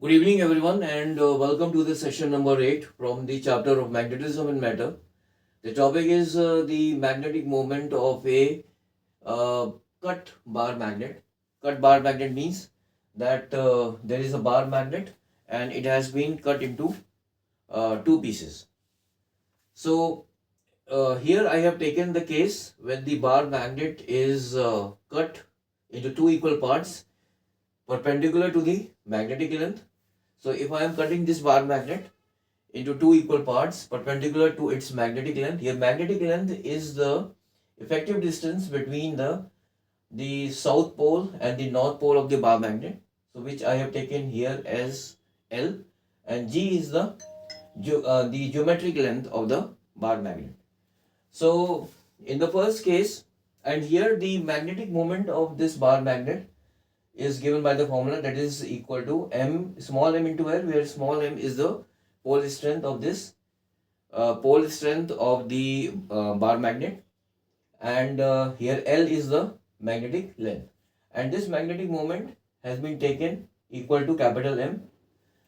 Good evening, everyone, and welcome to the session number 8 from the chapter of magnetism and matter. The topic is the magnetic moment of a cut bar magnet. Cut bar magnet means that there is a bar magnet and it has been cut into two pieces. So, here I have taken the case when the bar magnet is cut into two equal parts perpendicular to the magnetic length. So if I am cutting this bar magnet into two equal parts perpendicular to its magnetic length, here magnetic length is the effective distance between the south pole and the north pole of the bar magnet, so which I have taken here as L, and G is the geometric length of the bar magnet. So in the first case, and here the magnetic moment of this bar magnet is given by the formula that is equal to m small m into L, where small m is the pole strength of this pole strength of the bar magnet, and here L is the magnetic length, and this magnetic moment has been taken equal to capital M.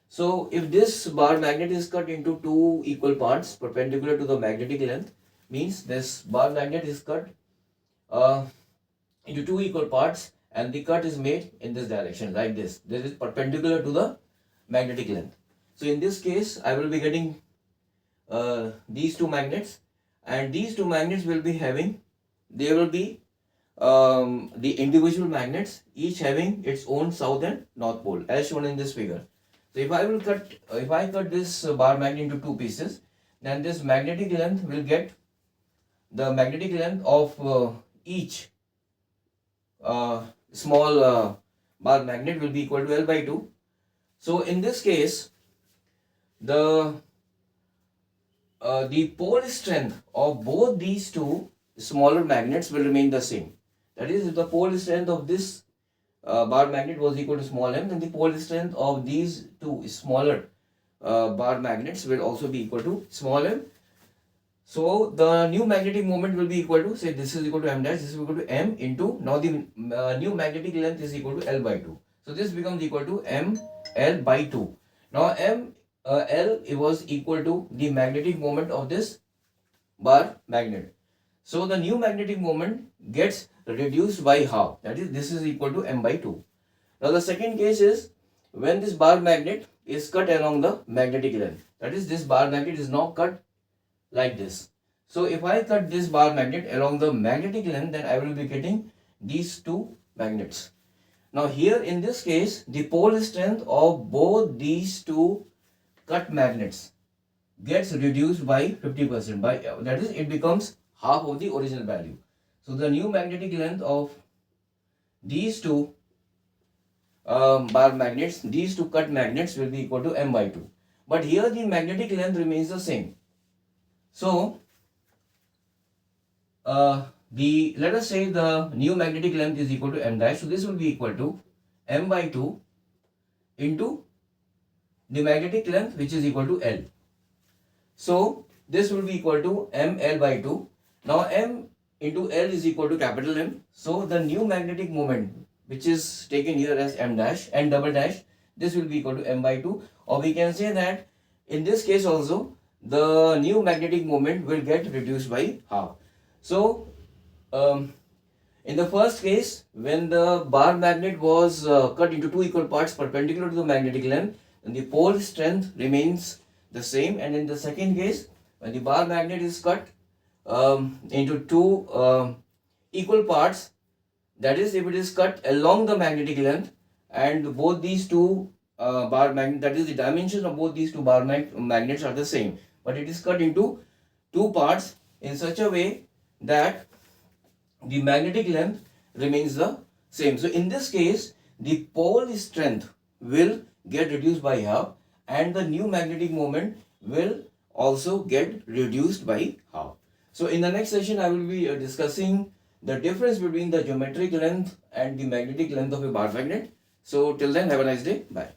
So if this bar magnet is cut into two equal parts perpendicular to the magnetic length, means this bar magnet is cut uh, into two equal parts, and the cut is made in this direction like this. This is perpendicular to the magnetic length. So in this case, I will be getting these two magnets, and these two magnets will be having, they will be the individual magnets, each having its own south and north pole as shown in this figure. So if I cut this bar magnet into two pieces, then this magnetic length will get the magnetic length of each small bar magnet will be equal to L by 2. So in this case, the pole strength of both these two smaller magnets will remain the same. That is, if the pole strength of this bar magnet was equal to small m, then the pole strength of these two smaller bar magnets will also be equal to small m. So the new magnetic moment will be equal to, say this is equal to m dash, this is equal to m into, now the new magnetic length is equal to L by 2. So this becomes equal to m L by 2. Now L it was equal to the magnetic moment of this bar magnet. So the new magnetic moment gets reduced by half, that is, this is equal to m by 2. Now the second case is when this bar magnet is cut along the magnetic length, that is, this bar magnet is now cut like this. So if I cut this bar magnet along the magnetic length, then I will be getting these two magnets. Now here in this case, the pole strength of both these two cut magnets gets reduced by 50%, by that is, it becomes half of the original value. So the new magnetic length of these two bar magnets, these two cut magnets, will be equal to m by 2. But here the magnetic length remains the same. So let us say the new magnetic length is equal to m dash. So this will be equal to m by 2 into the magnetic length, which is equal to L. So this will be equal to ml by 2. Now m into L is equal to capital M. So the new magnetic moment, which is taken here as m dash and double dash, this will be equal to m by 2. Or we can say that in this case also, the new magnetic moment will get reduced by half. So in the first case, when the bar magnet was cut into two equal parts perpendicular to the magnetic length, then the pole strength remains the same. And in the second case, when the bar magnet is cut into two equal parts, that is, if it is cut along the magnetic length, and both these two bar magnet, that is, the dimensions of both these two bar magnets are the same, but it is cut into two parts in such a way that the magnetic length remains the same. So in this case, the pole strength will get reduced by half, and the new magnetic moment will also get reduced by half. So in the next session, I will be discussing the difference between the geometric length and the magnetic length of a bar magnet. So till then, have a nice day. Bye.